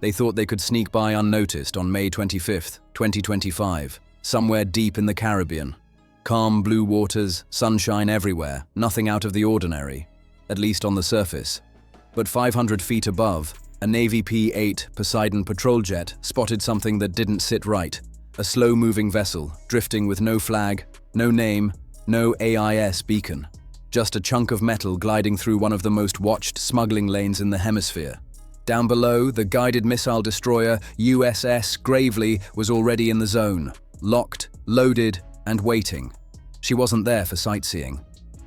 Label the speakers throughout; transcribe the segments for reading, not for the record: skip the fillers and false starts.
Speaker 1: They thought they could sneak by unnoticed on May 25th, 2025, somewhere deep in the Caribbean. Calm blue waters, sunshine everywhere, nothing out of the ordinary, at least on the surface. But 500 feet above, a Navy P-8 Poseidon patrol jet spotted something that didn't sit right. A slow-moving vessel, drifting with no flag, no name, no AIS beacon. Just a chunk of metal gliding through one of the most watched smuggling lanes in the hemisphere. Down below, the guided missile destroyer USS Gravely was already in the zone, locked, loaded, and waiting. She wasn't there for sightseeing.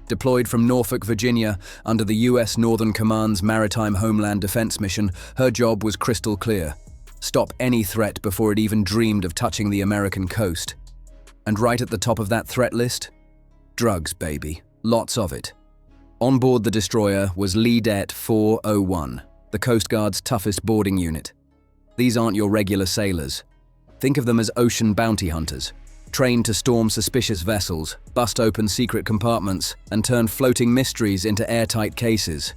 Speaker 1: Deployed from Norfolk, Virginia, under the U.S. Northern Command's Maritime Homeland Defense mission, her job was crystal clear. Stop any threat before it even dreamed of touching the American coast. And right at the top of that threat list? Drugs, baby. Lots of it. On board the destroyer was Ledet 401, the Coast Guard's toughest boarding unit. These aren't your regular sailors. Think of them as ocean bounty hunters, trained to storm suspicious vessels, bust open secret compartments, and turn floating mysteries into airtight cases.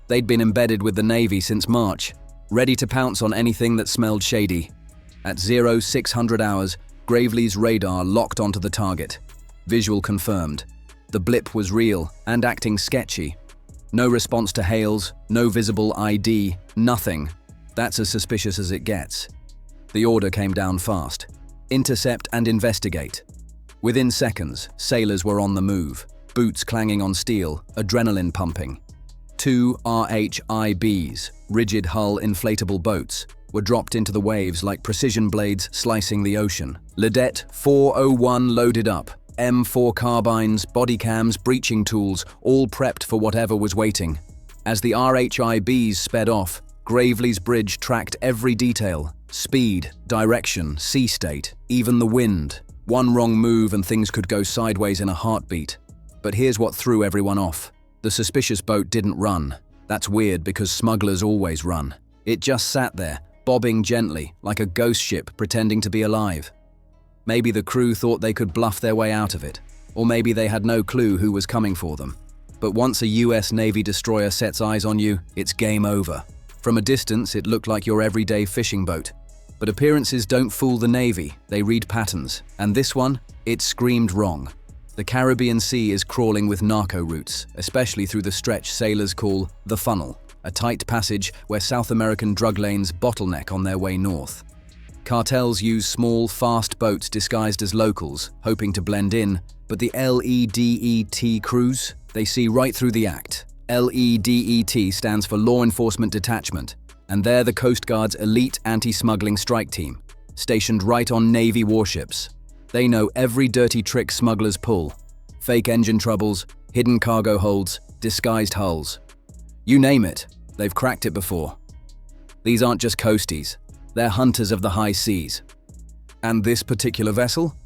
Speaker 1: They'd been embedded with the Navy since March, ready to pounce on anything that smelled shady. At 0600 hours, Gravely's radar locked onto the target. Visual confirmed. The blip was real and acting sketchy. No response to hails, no visible ID, nothing. That's as suspicious as it gets. The order came down fast. Intercept and investigate. Within seconds, sailors were on the move, boots clanging on steel, adrenaline pumping. 2 RHIBs, rigid hull inflatable boats, were dropped into the waves like precision blades slicing the ocean. Ledet 401 loaded up, M4 carbines, body cams, breaching tools, all prepped for whatever was waiting. As the RHIBs sped off, Gravely's bridge tracked every detail. Speed, direction, sea state, even the wind. One wrong move and things could go sideways in a heartbeat. But here's what threw everyone off. The suspicious boat didn't run. That's weird because smugglers always run. It just sat there, bobbing gently, like a ghost ship pretending to be alive. Maybe the crew thought they could bluff their way out of it, or maybe they had no clue who was coming for them. But once a US Navy destroyer sets eyes on you, it's game over. From a distance, it looked like your everyday fishing boat. But appearances don't fool the Navy, they read patterns. And this one, it screamed wrong. The Caribbean Sea is crawling with narco routes, especially through the stretch sailors call the Funnel, a tight passage where South American drug lanes bottleneck on their way north. Cartels use small, fast boats disguised as locals, hoping to blend in, but the LEDET crews, they see right through the act. LEDET stands for Law Enforcement Detachment, and they're the Coast Guard's elite anti-smuggling strike team, stationed right on Navy warships. They know every dirty trick smugglers pull. Fake engine troubles, hidden cargo holds, disguised hulls. You name it, they've cracked it before. These aren't just coasties. They're hunters of the high seas. And this particular vessel?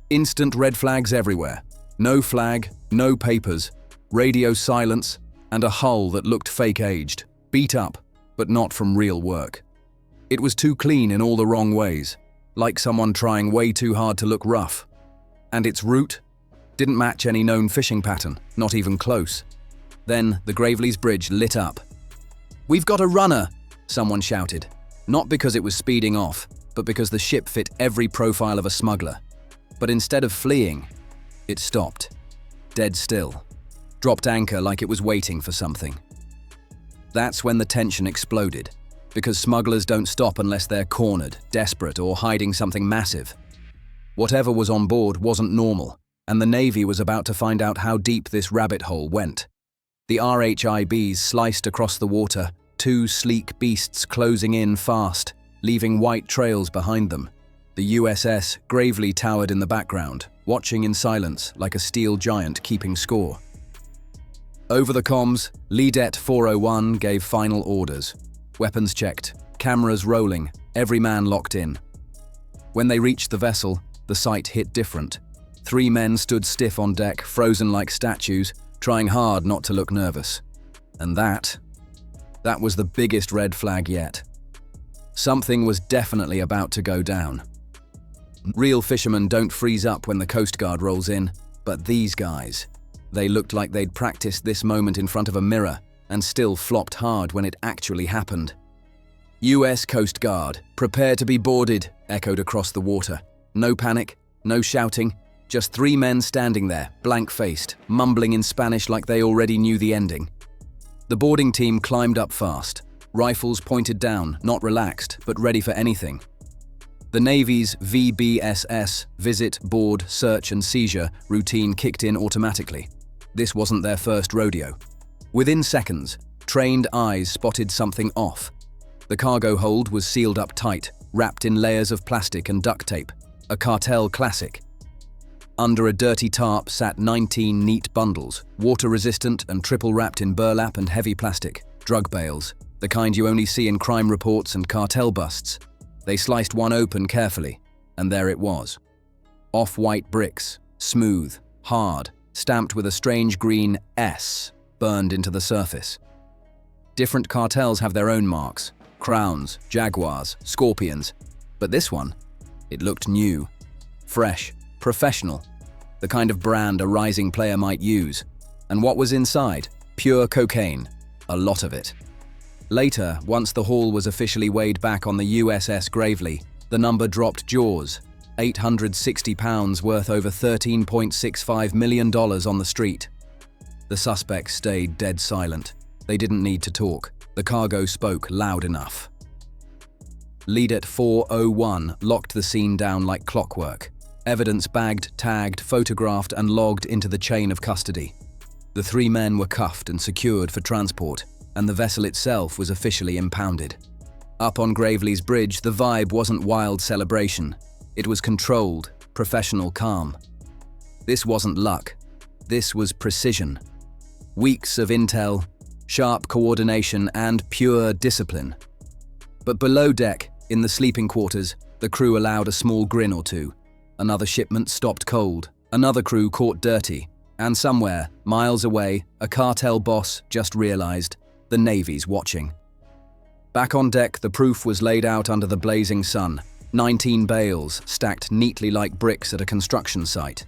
Speaker 1: Instant red flags everywhere. No flag, no papers, radio silence, and a hull that looked fake-aged, beat up, but not from real work. It was too clean in all the wrong ways, like someone trying way too hard to look rough. And its route didn't match any known fishing pattern, not even close. Then the Gravely's bridge lit up. "We've got a runner!" someone shouted. Not because it was speeding off, but because the ship fit every profile of a smuggler. But instead of fleeing, it stopped. Dead still. Dropped anchor like it was waiting for something. That's when the tension exploded, because smugglers don't stop unless they're cornered, desperate, or hiding something massive. Whatever was on board wasn't normal, and the Navy was about to find out how deep this rabbit hole went. The RHIBs sliced across the water, 2 sleek beasts closing in fast, leaving white trails behind them. The USS Gravely towered in the background, watching in silence like a steel giant keeping score. Over the comms, Ledet 401 gave final orders. Weapons checked, cameras rolling, every man locked in. When they reached the vessel, the sight hit different. 3 men stood stiff on deck, frozen like statues, trying hard not to look nervous. And that was the biggest red flag yet. Something was definitely about to go down. Real fishermen don't freeze up when the Coast Guard rolls in, but these guys, they looked like they'd practiced this moment in front of a mirror and still flopped hard when it actually happened. US Coast Guard, prepare to be boarded, echoed across the water. No panic, no shouting, just 3 men standing there, blank-faced, mumbling in Spanish like they already knew the ending. The boarding team climbed up fast, rifles pointed down, not relaxed, but ready for anything. The Navy's VBSS, visit, board, search and seizure routine kicked in automatically. This wasn't their first rodeo. Within seconds, trained eyes spotted something off. The cargo hold was sealed up tight, wrapped in layers of plastic and duct tape, a cartel classic. Under a dirty tarp sat 19 neat bundles, water-resistant and triple-wrapped in burlap and heavy plastic, drug bales, the kind you only see in crime reports and cartel busts. They sliced one open carefully, and there it was. Off-white bricks, smooth, hard, stamped with a strange green S burned into the surface. Different cartels have their own marks, crowns, jaguars, scorpions, but this one, it looked new, fresh, professional, the kind of brand a rising player might use. And what was inside? Pure cocaine, a lot of it. Later, once the haul was officially weighed back on the USS Gravely, the number dropped jaws, 860 pounds worth over $13.65 million on the street. The suspects stayed dead silent. They didn't need to talk. The cargo spoke loud enough. Leadet 401 locked the scene down like clockwork. Evidence bagged, tagged, photographed and logged into the chain of custody. The 3 men were cuffed and secured for transport, and the vessel itself was officially impounded. Up on Gravely's bridge, the vibe wasn't wild celebration. It was controlled, professional calm. This wasn't luck. This was precision. Weeks of intel, sharp coordination, and pure discipline. But below deck, in the sleeping quarters, the crew allowed a small grin or two. Another shipment stopped cold, another crew caught dirty, and somewhere, miles away, a cartel boss just realized the Navy's watching. Back on deck, the proof was laid out under the blazing sun. 19 bales, stacked neatly like bricks at a construction site.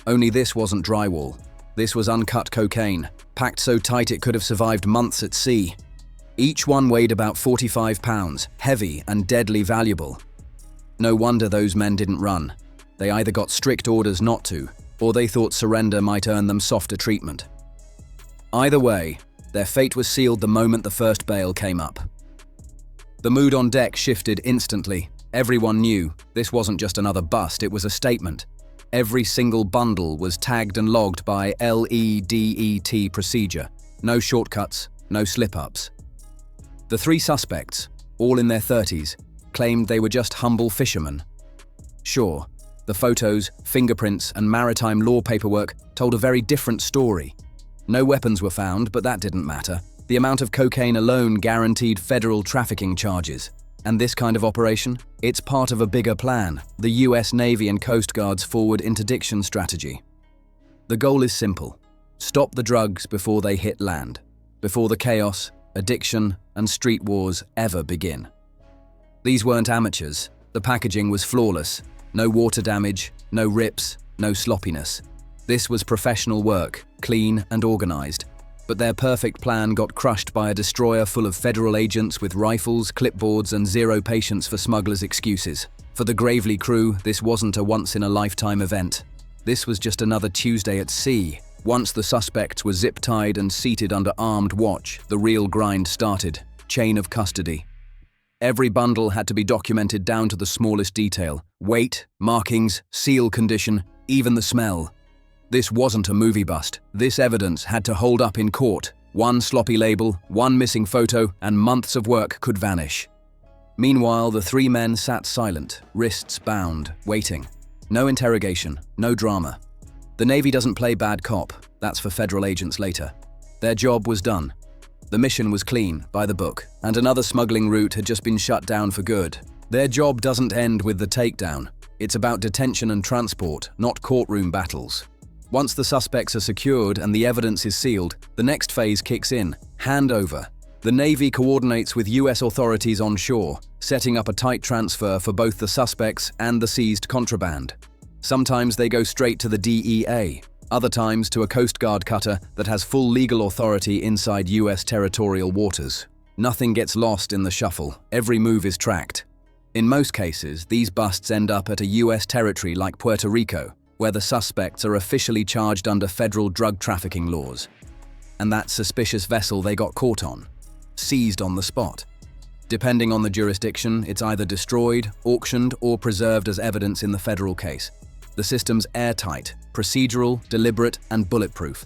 Speaker 1: Only this wasn't drywall. This was uncut cocaine, packed so tight it could have survived months at sea. Each one weighed about 45 pounds, heavy and deadly valuable. No wonder those men didn't run. They either got strict orders not to, or they thought surrender might earn them softer treatment. Either way, their fate was sealed the moment the first bale came up. The mood on deck shifted instantly. Everyone knew this wasn't just another bust, it was a statement. Every single bundle was tagged and logged by LEDET procedure. No shortcuts, no slip-ups. The 3 suspects, all in their 30s, claimed they were just humble fishermen. Sure, the photos, fingerprints, and maritime law paperwork told a very different story. No weapons were found, but that didn't matter. The amount of cocaine alone guaranteed federal trafficking charges. And this kind of operation? It's part of a bigger plan, the US Navy and Coast Guard's forward interdiction strategy. The goal is simple. Stop the drugs before they hit land, before the chaos, addiction, and street wars ever begin. These weren't amateurs. The packaging was flawless. No water damage, no rips, no sloppiness. This was professional work, clean and organized. But their perfect plan got crushed by a destroyer full of federal agents with rifles, clipboards, and zero patience for smugglers' excuses. For the Gravely crew, this wasn't a once-in-a-lifetime event. This was just another Tuesday at sea. Once the suspects were zip-tied and seated under armed watch, the real grind started. Chain of custody. Every bundle had to be documented down to the smallest detail. Weight, markings, seal condition, even the smell. This wasn't a movie bust. This evidence had to hold up in court. One sloppy label, one missing photo, and months of work could vanish. Meanwhile, the 3 men sat silent, wrists bound, waiting. No interrogation, no drama. The Navy doesn't play bad cop. That's for federal agents later. Their job was done. The mission was clean, by the book, and another smuggling route had just been shut down for good. Their job doesn't end with the takedown. It's about detention and transport, not courtroom battles. Once the suspects are secured and the evidence is sealed, the next phase kicks in, handover. The Navy coordinates with US authorities on shore, setting up a tight transfer for both the suspects and the seized contraband. Sometimes they go straight to the DEA, other times to a Coast Guard cutter that has full legal authority inside US territorial waters. Nothing gets lost in the shuffle. Every move is tracked. In most cases, these busts end up at a US territory like Puerto Rico, where the suspects are officially charged under federal drug trafficking laws. And that suspicious vessel they got caught on, seized on the spot. Depending on the jurisdiction, it's either destroyed, auctioned, or preserved as evidence in the federal case. The system's airtight, procedural, deliberate, and bulletproof.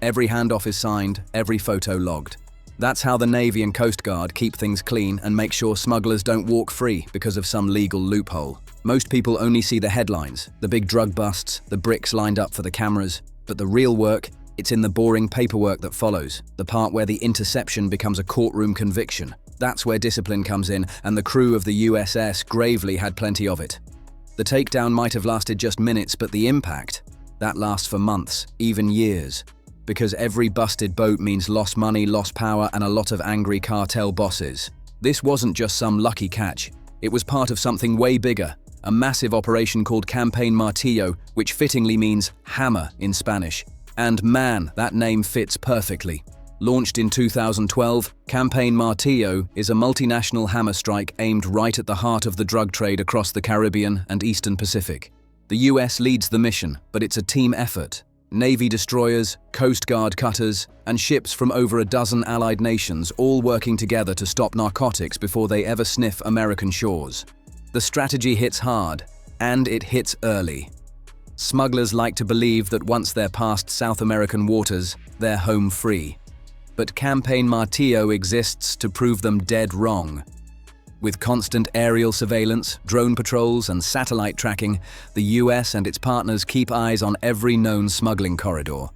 Speaker 1: Every handoff is signed, every photo logged. That's how the Navy and Coast Guard keep things clean and make sure smugglers don't walk free because of some legal loophole. Most people only see the headlines, the big drug busts, the bricks lined up for the cameras, but the real work, it's in the boring paperwork that follows, the part where the interception becomes a courtroom conviction. That's where discipline comes in, and the crew of the USS Gravely had plenty of it. The takedown might have lasted just minutes, but the impact, that lasts for months, even years. Because every busted boat means lost money, lost power, and a lot of angry cartel bosses. This wasn't just some lucky catch. It was part of something way bigger, a massive operation called Campaign Martillo, which fittingly means hammer in Spanish. And man, that name fits perfectly. Launched in 2012, Campaign Martillo is a multinational hammer strike aimed right at the heart of the drug trade across the Caribbean and Eastern Pacific. The US leads the mission, but it's a team effort. Navy destroyers, Coast Guard cutters, and ships from over a dozen allied nations all working together to stop narcotics before they ever sniff American shores. The strategy hits hard, and it hits early. Smugglers like to believe that once they're past South American waters, they're home free. But Campaign Martillo exists to prove them dead wrong. With constant aerial surveillance, drone patrols, and satellite tracking, the US and its partners keep eyes on every known smuggling corridor.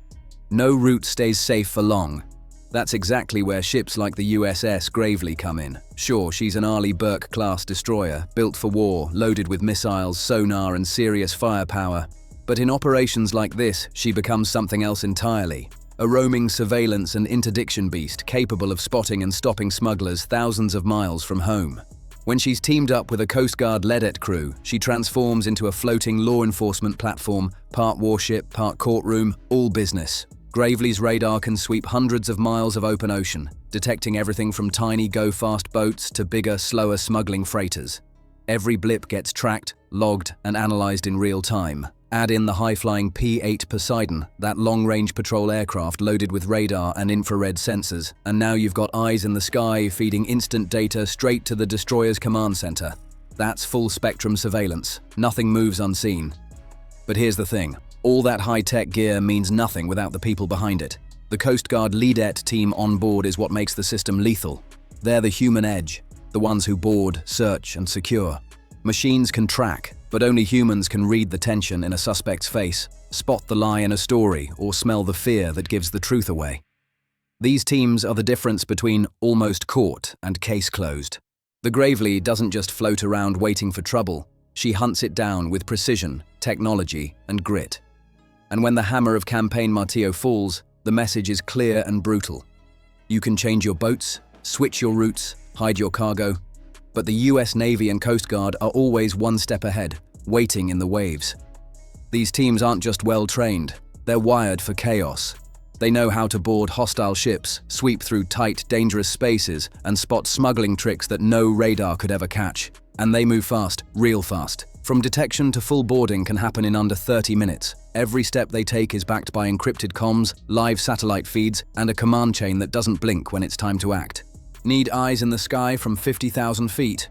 Speaker 1: No route stays safe for long. That's exactly where ships like the USS Gravely come in. Sure, she's an Arleigh Burke-class destroyer, built for war, loaded with missiles, sonar, and serious firepower. But in operations like this, she becomes something else entirely. A roaming surveillance and interdiction beast capable of spotting and stopping smugglers thousands of miles from home. When she's teamed up with a Coast Guard Ledet crew, she transforms into a floating law enforcement platform, part warship, part courtroom, all business. Gravely's radar can sweep hundreds of miles of open ocean, detecting everything from tiny go-fast boats to bigger, slower smuggling freighters. Every blip gets tracked, logged, and analyzed in real time. Add in the high-flying P-8 Poseidon, that long-range patrol aircraft loaded with radar and infrared sensors, and now you've got eyes in the sky feeding instant data straight to the destroyer's command center. That's full-spectrum surveillance. Nothing moves unseen. But here's the thing. All that high-tech gear means nothing without the people behind it. The Coast Guard Ledet team on board is what makes the system lethal. They're the human edge, the ones who board, search, and secure. Machines can track, but only humans can read the tension in a suspect's face, spot the lie in a story, or smell the fear that gives the truth away. These teams are the difference between almost caught and case closed. The Gravely doesn't just float around waiting for trouble. She hunts it down with precision, technology, and grit. And when the hammer of Campaign Martillo falls, the message is clear and brutal. You can change your boats, switch your routes, hide your cargo, but the US Navy and Coast Guard are always one step ahead, waiting in the waves. These teams aren't just well-trained, they're wired for chaos. They know how to board hostile ships, sweep through tight, dangerous spaces, and spot smuggling tricks that no radar could ever catch. And they move fast, real fast. From detection to full boarding can happen in under 30 minutes. Every step they take is backed by encrypted comms, live satellite feeds, and a command chain that doesn't blink when it's time to act. Need eyes in the sky from 50,000 feet?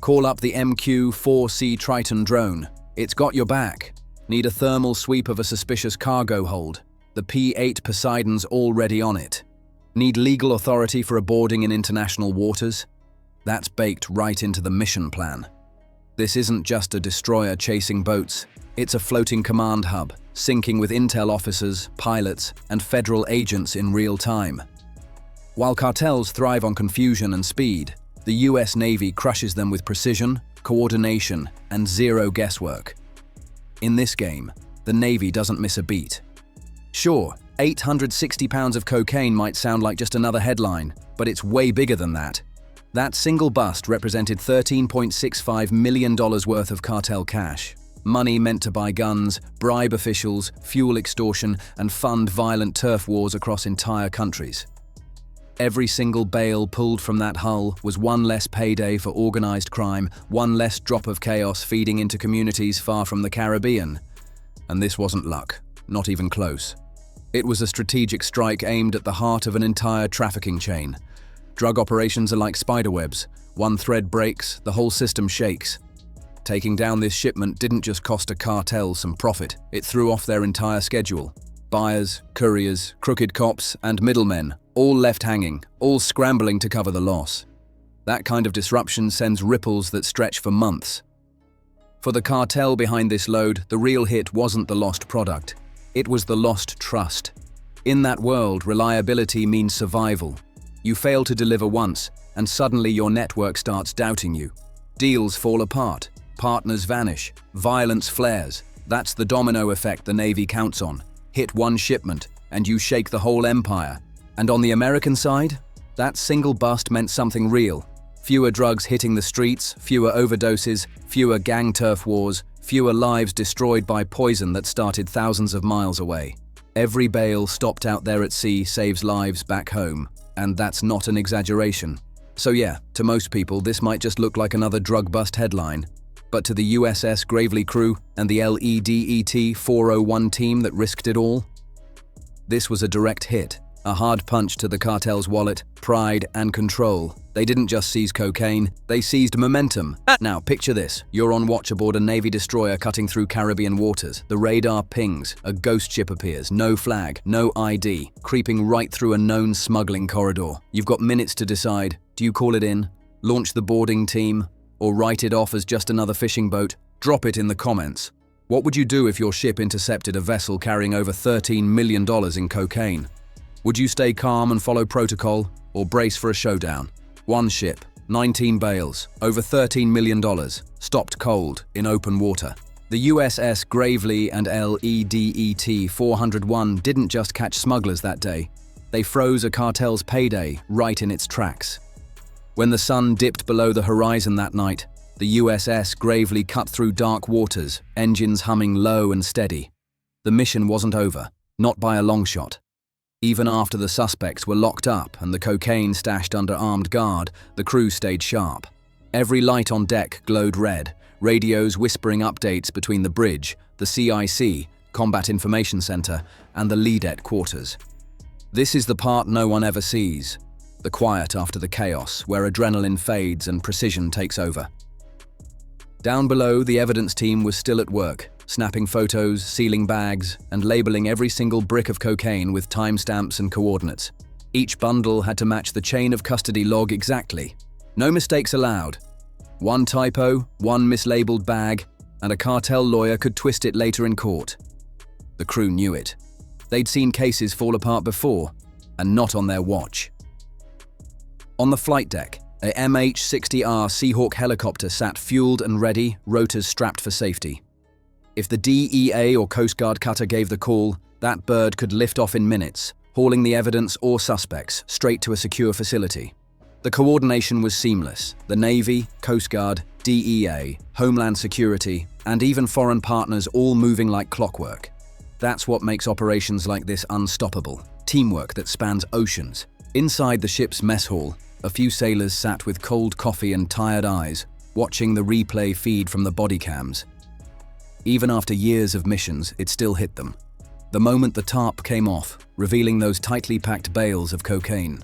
Speaker 1: Call up the MQ-4C Triton drone. It's got your back. Need a thermal sweep of a suspicious cargo hold? The P-8 Poseidon's already on it. Need legal authority for a boarding in international waters? That's baked right into the mission plan. This isn't just a destroyer chasing boats. It's a floating command hub, syncing with intel officers, pilots, and federal agents in real time. While cartels thrive on confusion and speed, the US Navy crushes them with precision, coordination, and zero guesswork. In this game, the Navy doesn't miss a beat. Sure, 860 pounds of cocaine might sound like just another headline, but it's way bigger than that. That single bust represented $13.65 million worth of cartel cash. Money meant to buy guns, bribe officials, fuel extortion, and fund violent turf wars across entire countries. Every single bale pulled from that hull was one less payday for organized crime, one less drop of chaos feeding into communities far from the Caribbean. And this wasn't luck, not even close. It was a strategic strike aimed at the heart of an entire trafficking chain. Drug operations are like spiderwebs. One thread breaks, the whole system shakes. Taking down this shipment didn't just cost a cartel some profit, it threw off their entire schedule. Buyers, couriers, crooked cops, and middlemen, all left hanging, all scrambling to cover the loss. That kind of disruption sends ripples that stretch for months. For the cartel behind this load, the real hit wasn't the lost product. It was the lost trust. In that world, reliability means survival. You fail to deliver once, and suddenly your network starts doubting you. Deals fall apart, partners vanish, violence flares. That's the domino effect the Navy counts on. Hit one shipment, and you shake the whole empire. And on the American side, that single bust meant something real. Fewer drugs hitting the streets, fewer overdoses, fewer gang turf wars, fewer lives destroyed by poison that started thousands of miles away. Every bale stopped out there at sea saves lives back home, and that's not an exaggeration. So yeah, to most people this might just look like another drug bust headline, but to the USS Gravely crew and the LEDET 401 team that risked it all, this was a direct hit, a hard punch to the cartel's wallet, pride, and control. They didn't just seize cocaine, they seized momentum. Now picture this, you're on watch aboard a Navy destroyer cutting through Caribbean waters. The radar pings, a ghost ship appears, no flag, no ID, creeping right through a known smuggling corridor. You've got minutes to decide, do you call it in, launch the boarding team, or write it off as just another fishing boat? Drop it in the comments. What would you do if your ship intercepted a vessel carrying over $13 million in cocaine? Would you stay calm and follow protocol, or brace for a showdown? One ship, 19 bales, over $13 million, stopped cold in open water. The USS Gravely and LEDET 401 didn't just catch smugglers that day. They froze a cartel's payday right in its tracks. When the sun dipped below the horizon that night, the USS Gravely cut through dark waters, engines humming low and steady. The mission wasn't over, not by a long shot. Even after the suspects were locked up and the cocaine stashed under armed guard, the crew stayed sharp. Every light on deck glowed red, radios whispering updates between the bridge, the CIC, Combat Information Center, and the leadette quarters. This is the part no one ever sees. The quiet after the chaos, where adrenaline fades and precision takes over. Down below, the evidence team was still at work, snapping photos, sealing bags, and labeling every single brick of cocaine with timestamps and coordinates. Each bundle had to match the chain of custody log exactly. No mistakes allowed. One typo, one mislabeled bag, and a cartel lawyer could twist it later in court. The crew knew it. They'd seen cases fall apart before, and not on their watch. On the flight deck, a MH-60R Seahawk helicopter sat fueled and ready, rotors strapped for safety. If the DEA or Coast Guard cutter gave the call, that bird could lift off in minutes, hauling the evidence or suspects straight to a secure facility. The coordination was seamless. The Navy, Coast Guard, DEA, Homeland Security, and even foreign partners all moving like clockwork. That's what makes operations like this unstoppable. Teamwork that spans oceans. Inside the ship's mess hall, a few sailors sat with cold coffee and tired eyes, watching the replay feed from the body cams. Even after years of missions, it still hit them. The moment the tarp came off, revealing those tightly packed bales of cocaine.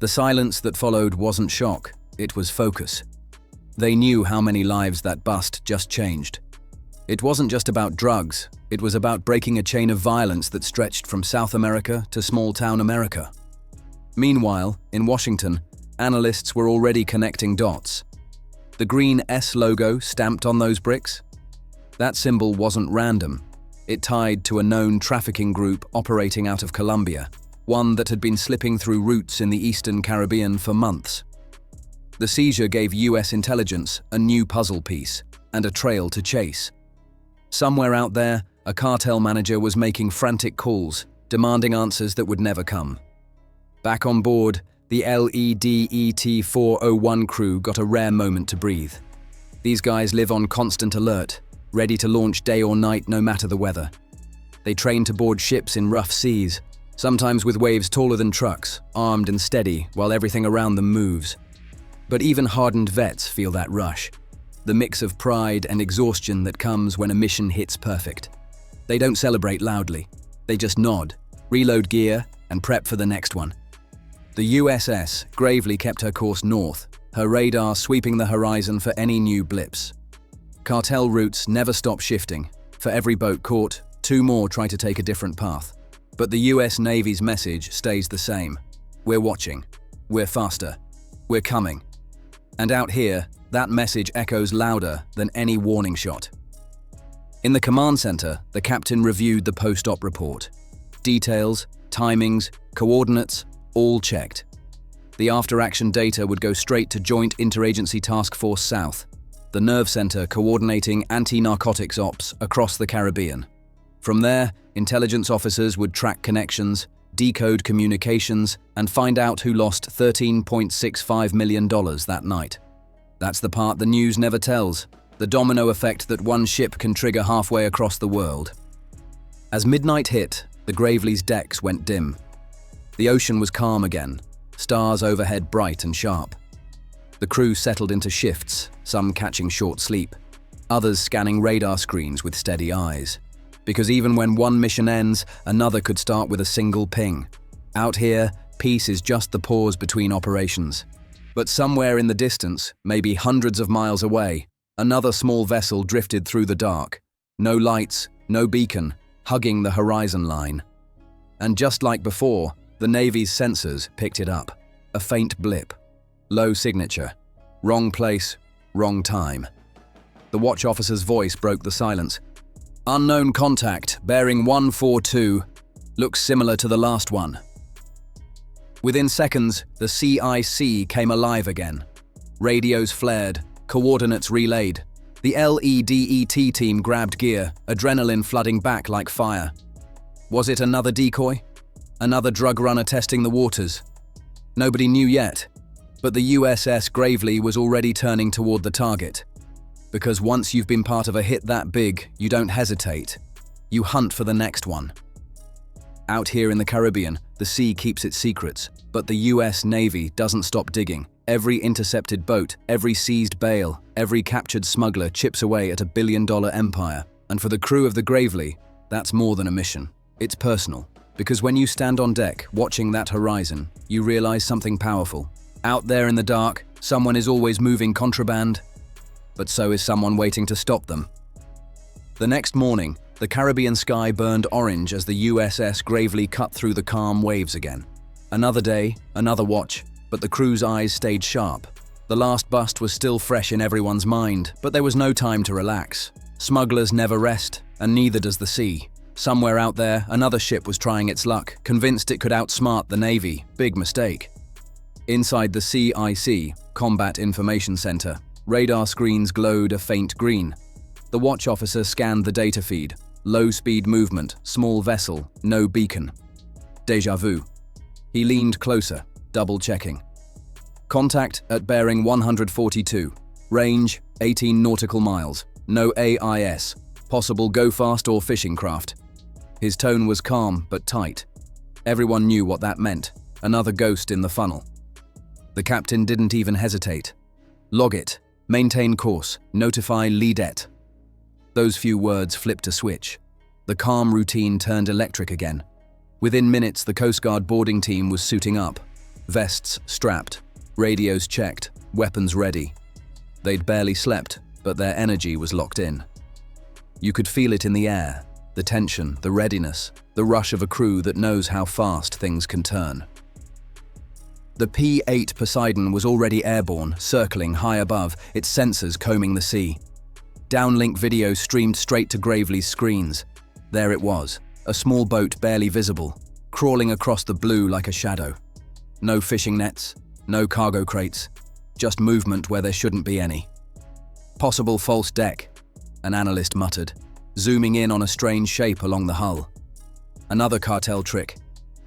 Speaker 1: The silence that followed wasn't shock, it was focus. They knew how many lives that bust just changed. It wasn't just about drugs, it was about breaking a chain of violence that stretched from South America to small-town America. Meanwhile, in Washington, analysts were already connecting dots. The green S logo stamped on those bricks? That symbol wasn't random. It tied to a known trafficking group operating out of Colombia, one that had been slipping through routes in the Eastern Caribbean for months. The seizure gave US intelligence a new puzzle piece and a trail to chase. Somewhere out there, a cartel manager was making frantic calls, demanding answers that would never come. Back on board, the LEDET 401 crew got a rare moment to breathe. These guys live on constant alert, ready to launch day or night no matter the weather. They train to board ships in rough seas, sometimes with waves taller than trucks, armed and steady while everything around them moves. But even hardened vets feel that rush, the mix of pride and exhaustion that comes when a mission hits perfect. They don't celebrate loudly, they just nod, reload gear, and prep for the next one. The USS gravely kept her course north, her radar sweeping the horizon for any new blips. Cartel routes never stop shifting. For every boat caught, 2 more try to take a different path. But the US Navy's message stays the same. We're watching. We're faster. We're coming. And out here, that message echoes louder than any warning shot. In the command center, the captain reviewed the post-op report. Details, timings, coordinates, all checked. The after-action data would go straight to Joint Interagency Task Force South, the nerve center coordinating anti-narcotics ops across the Caribbean. From there, intelligence officers would track connections, decode communications, and find out who lost $13.65 million that night. That's the part the news never tells, the domino effect that one ship can trigger halfway across the world. As midnight hit, the Gravely's decks went dim. The ocean was calm again, stars overhead bright and sharp. The crew settled into shifts, some catching short sleep, others scanning radar screens with steady eyes. Because even when one mission ends, another could start with a single ping. Out here, peace is just the pause between operations. But somewhere in the distance, maybe hundreds of miles away, another small vessel drifted through the dark. No lights, no beacon, hugging the horizon line. And just like before, the Navy's sensors picked it up. A faint blip. Low signature. Wrong place, wrong time. The watch officer's voice broke the silence. Unknown contact, bearing 142, looks similar to the last one. Within seconds, the CIC came alive again. Radios flared, coordinates relayed. The LEDET team grabbed gear, adrenaline flooding back like fire. Was it another decoy? Another drug runner testing the waters? Nobody knew yet, but the USS Gravely was already turning toward the target. Because once you've been part of a hit that big, you don't hesitate. You hunt for the next one. Out here in the Caribbean, the sea keeps its secrets, but the US Navy doesn't stop digging. Every intercepted boat, every seized bale, every captured smuggler chips away at $1 billion empire. And for the crew of the Gravely, that's more than a mission. It's personal. Because when you stand on deck, watching that horizon, you realize something powerful. Out there in the dark, someone is always moving contraband, but so is someone waiting to stop them. The next morning, the Caribbean sky burned orange as the USS Gravely cut through the calm waves again. Another day, another watch, but the crew's eyes stayed sharp. The last bust was still fresh in everyone's mind, but there was no time to relax. Smugglers never rest, and neither does the sea. Somewhere out there, another ship was trying its luck, convinced it could outsmart the Navy. Big mistake. Inside the CIC, Combat Information Center, radar screens glowed a faint green. The watch officer scanned the data feed. Low-speed movement, small vessel, no beacon. Déjà vu. He leaned closer, double-checking. Contact at bearing 142. Range, 18 nautical miles. No AIS. Possible go-fast or fishing craft. His tone was calm but tight. Everyone knew what that meant. Another ghost in the funnel. The captain didn't even hesitate. Log it. Maintain course. Notify leadette. Those few words flipped a switch. The calm routine turned electric again. Within minutes, the Coast Guard boarding team was suiting up. Vests strapped, radios checked, weapons ready. They'd barely slept, but their energy was locked in. You could feel it in the air, the tension, the readiness, the rush of a crew that knows how fast things can turn. The P-8 Poseidon was already airborne, circling high above, its sensors combing the sea. Downlink video streamed straight to Gravely's screens. There it was, a small boat barely visible, crawling across the blue like a shadow. No fishing nets, no cargo crates, just movement where there shouldn't be any. Possible false deck, an analyst muttered, zooming in on a strange shape along the hull. Another cartel trick.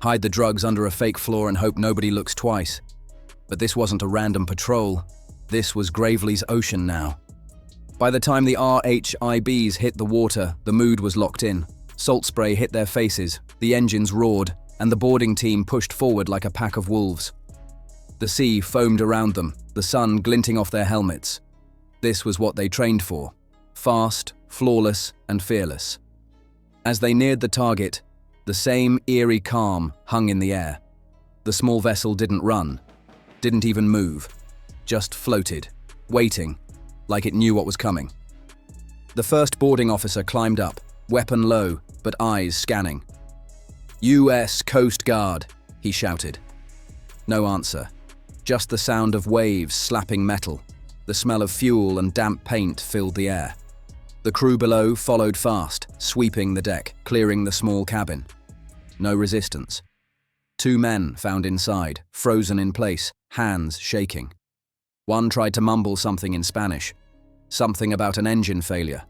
Speaker 1: Hide the drugs under a fake floor and hope nobody looks twice. But this wasn't a random patrol. This was Gravely's ocean now. By the time the RHIBs hit the water, the mood was locked in. Salt spray hit their faces, the engines roared, and the boarding team pushed forward like a pack of wolves. The sea foamed around them, the sun glinting off their helmets. This was what they trained for: fast, flawless, and fearless. As they neared the target, the same eerie calm hung in the air. The small vessel didn't run, didn't even move, just floated, waiting, like it knew what was coming. The first boarding officer climbed up, weapon low, but eyes scanning. "U.S. Coast Guard," he shouted. No answer, just the sound of waves slapping metal. The smell of fuel and damp paint filled the air. The crew below followed fast, sweeping the deck, clearing the small cabin. No resistance. 2 men found inside, frozen in place, hands shaking. One tried to mumble something in Spanish, something about an engine failure,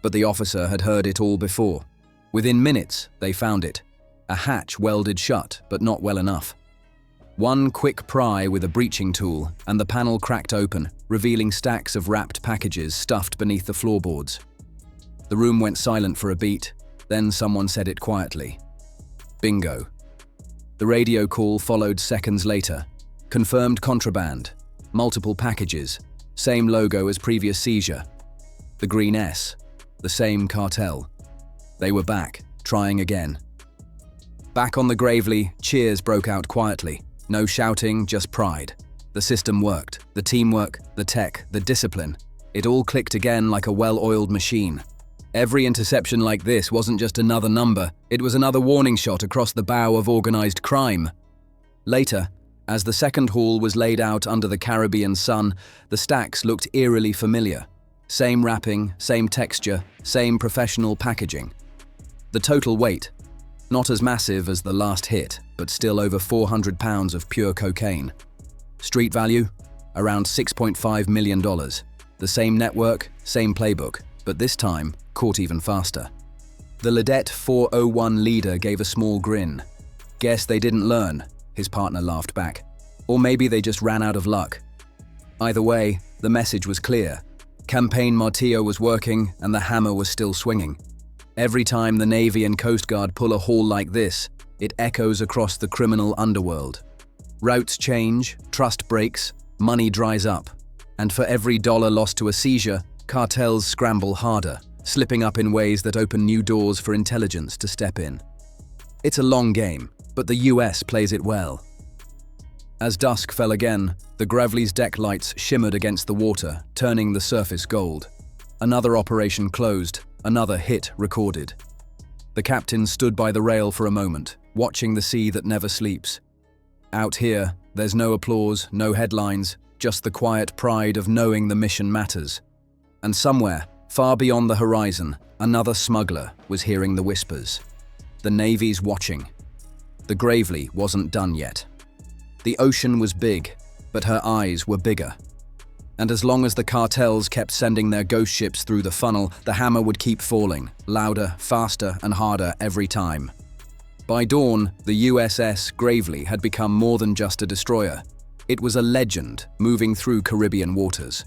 Speaker 1: but the officer had heard it all before. Within minutes, they found it. A hatch welded shut, but not well enough. One quick pry with a breaching tool, and the panel cracked open, revealing stacks of wrapped packages stuffed beneath the floorboards. The room went silent for a beat, then someone said it quietly. "Bingo." The radio call followed seconds later. Confirmed contraband, multiple packages, same logo as previous seizure. The green S, the same cartel. They were back, trying again. Back on the Gravely, cheers broke out quietly. No shouting, just pride. The system worked, the teamwork, the tech, the discipline. It all clicked again like a well-oiled machine. Every interception like this wasn't just another number, it was another warning shot across the bow of organized crime. Later, as the second haul was laid out under the Caribbean sun, the stacks looked eerily familiar. Same wrapping, same texture, same professional packaging. The total weight, not as massive as the last hit, but still over 400 pounds of pure cocaine. Street value? Around $6.5 million. The same network, same playbook, but this time, caught even faster. The Ledette 401 leader gave a small grin. "Guess they didn't learn," his partner laughed back. "Or maybe they just ran out of luck." Either way, the message was clear. Campaign Martillo was working and the hammer was still swinging. Every time the Navy and Coast Guard pull a haul like this, it echoes across the criminal underworld. Routes change, trust breaks, money dries up. And for every dollar lost to a seizure, cartels scramble harder, slipping up in ways that open new doors for intelligence to step in. It's a long game, but the US plays it well. As dusk fell again, the Gravely's deck lights shimmered against the water, turning the surface gold. Another operation closed, another hit recorded. The captain stood by the rail for a moment, watching the sea that never sleeps. Out here, there's no applause, no headlines, just the quiet pride of knowing the mission matters. And somewhere, far beyond the horizon, another smuggler was hearing the whispers. The Navy's watching. The Gravely wasn't done yet. The ocean was big, but her eyes were bigger. And as long as the cartels kept sending their ghost ships through the funnel, the hammer would keep falling, louder, faster, and harder every time. By dawn, the USS Gravely had become more than just a destroyer. It was a legend moving through Caribbean waters.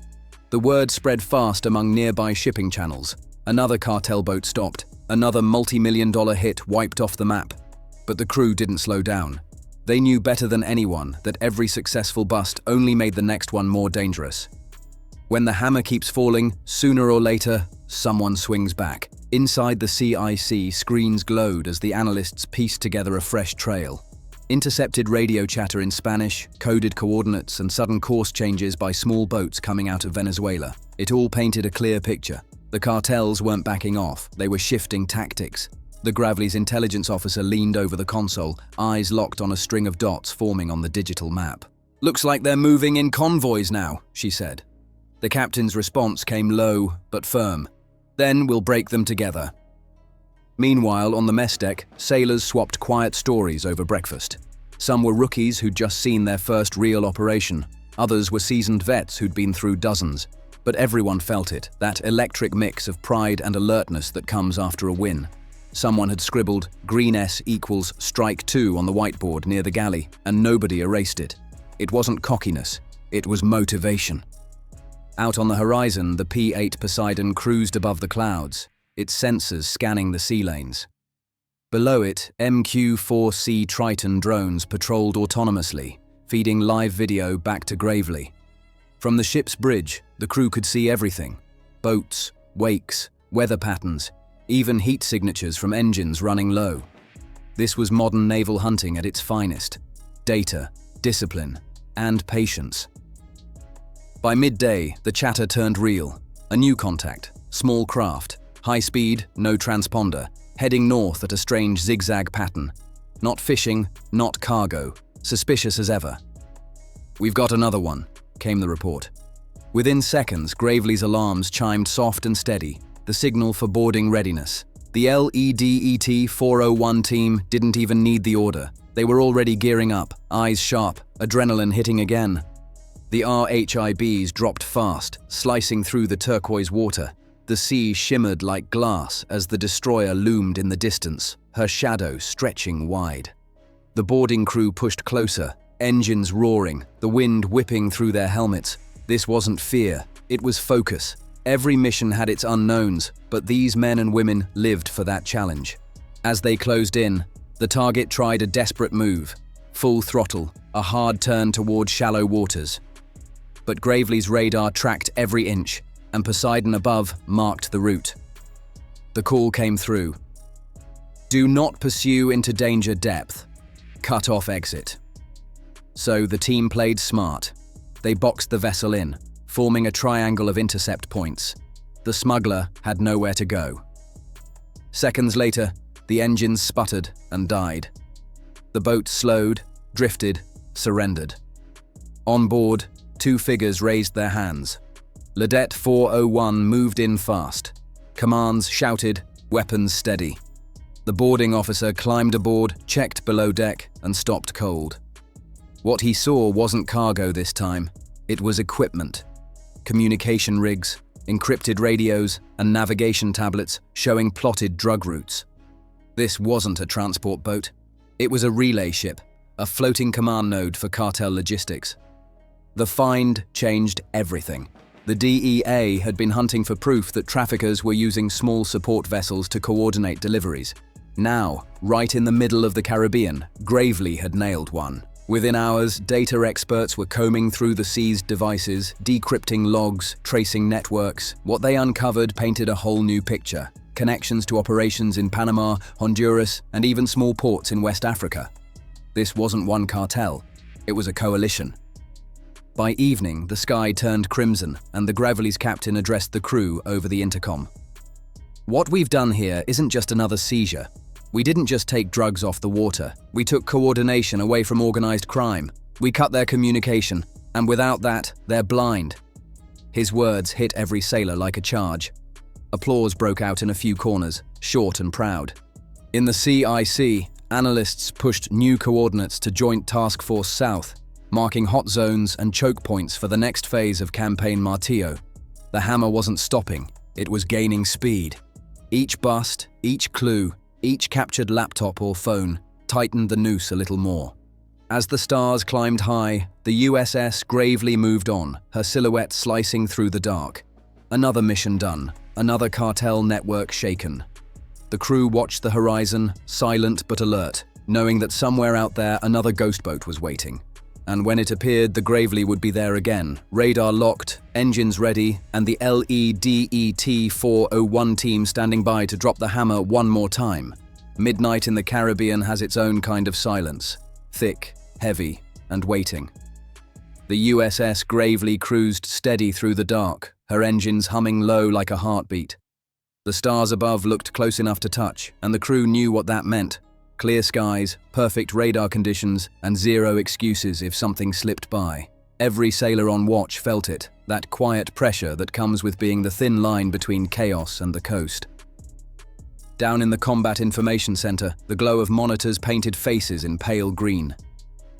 Speaker 1: The word spread fast among nearby shipping channels. Another cartel boat stopped. Another multi-million-dollar hit wiped off the map. But the crew didn't slow down. They knew better than anyone that every successful bust only made the next one more dangerous. When the hammer keeps falling, sooner or later, someone swings back. Inside the CIC, screens glowed as the analysts pieced together a fresh trail. Intercepted radio chatter in Spanish, coded coordinates, and sudden course changes by small boats coming out of Venezuela. It all painted a clear picture. The cartels weren't backing off, they were shifting tactics. The Gravely's intelligence officer leaned over the console, eyes locked on a string of dots forming on the digital map. "Looks like they're moving in convoys now," she said. The captain's response came low but firm. "Then we'll break them together." Meanwhile, on the mess deck, sailors swapped quiet stories over breakfast. Some were rookies who'd just seen their first real operation. Others were seasoned vets who'd been through dozens. But everyone felt it, that electric mix of pride and alertness that comes after a win. Someone had scribbled "Green S equals strike 2" on the whiteboard near the galley, and nobody erased it. It wasn't cockiness, it was motivation. Out on the horizon, the P-8 Poseidon cruised above the clouds, its sensors scanning the sea lanes. Below it, MQ-4C Triton drones patrolled autonomously, feeding live video back to Gravely. From the ship's bridge, the crew could see everything: boats, wakes, weather patterns, even heat signatures from engines running low. This was modern naval hunting at its finest: data, discipline, and patience. By midday, the chatter turned real. A new contact, small craft, high speed, no transponder, heading north at a strange zigzag pattern. Not fishing, not cargo, suspicious as ever. "We've got another one," came the report. Within seconds, Gravely's alarms chimed soft and steady, the signal for boarding readiness. The LEDET 401 team didn't even need the order. They were already gearing up, eyes sharp, adrenaline hitting again. The RHIBs dropped fast, slicing through the turquoise water. The sea shimmered like glass as the destroyer loomed in the distance, her shadow stretching wide. The boarding crew pushed closer, engines roaring, the wind whipping through their helmets. This wasn't fear, it was focus. Every mission had its unknowns, but these men and women lived for that challenge. As they closed in, the target tried a desperate move. Full throttle, a hard turn toward shallow waters. But Gravely's radar tracked every inch, and Poseidon above marked the route. The call came through. "Do not pursue into danger depth. Cut off exit." So the team played smart. They boxed the vessel in, forming a triangle of intercept points. The smuggler had nowhere to go. Seconds later, the engines sputtered and died. The boat slowed, drifted, surrendered. On board, two figures raised their hands. LEDET 401 moved in fast. Commands shouted, weapons steady. The boarding officer climbed aboard, checked below deck, and stopped cold. What he saw wasn't cargo this time. It was equipment. Communication rigs, encrypted radios, and navigation tablets showing plotted drug routes. This wasn't a transport boat. It was a relay ship, a floating command node for cartel logistics. The find changed everything. The DEA had been hunting for proof that traffickers were using small support vessels to coordinate deliveries. Now, right in the middle of the Caribbean, Gravely had nailed one. Within hours, data experts were combing through the seized devices, decrypting logs, tracing networks. What they uncovered painted a whole new picture: connections to operations in Panama, Honduras, and even small ports in West Africa. This wasn't one cartel, it was a coalition. By evening, the sky turned crimson, and the Gravely's captain addressed the crew over the intercom. "What we've done here isn't just another seizure. We didn't just take drugs off the water. We took coordination away from organized crime. We cut their communication, and without that, they're blind." His words hit every sailor like a charge. Applause broke out in a few corners, short and proud. In the CIC, analysts pushed new coordinates to Joint Task Force South, marking hot zones and choke points for the next phase of Campaign Martillo. The hammer wasn't stopping, it was gaining speed. Each bust, each clue, each captured laptop or phone tightened the noose a little more. As the stars climbed high, the USS Gravely moved on, her silhouette slicing through the dark. Another mission done, another cartel network shaken. The crew watched the horizon, silent but alert, knowing that somewhere out there another ghost boat was waiting. And when it appeared, the Gravely would be there again, radar locked, engines ready, and the LEDET 401 team standing by to drop the hammer one more time. Midnight in the Caribbean has its own kind of silence, thick, heavy, and waiting. The USS Gravely cruised steady through the dark, her engines humming low like a heartbeat. The stars above looked close enough to touch, and the crew knew what that meant. Clear skies, perfect radar conditions, and zero excuses if something slipped by. Every sailor on watch felt it, that quiet pressure that comes with being the thin line between chaos and the coast. Down in the Combat Information Center, the glow of monitors painted faces in pale green.